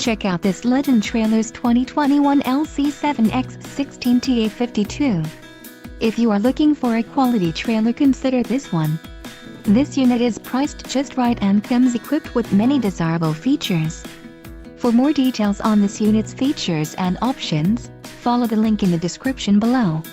Check out this Legend Trailers 2021 LC7X16TA52. If you are looking for a quality trailer, consider this one. This unit is priced just right and comes equipped with many desirable features. For more details on this unit's features and options, follow the link in the description below.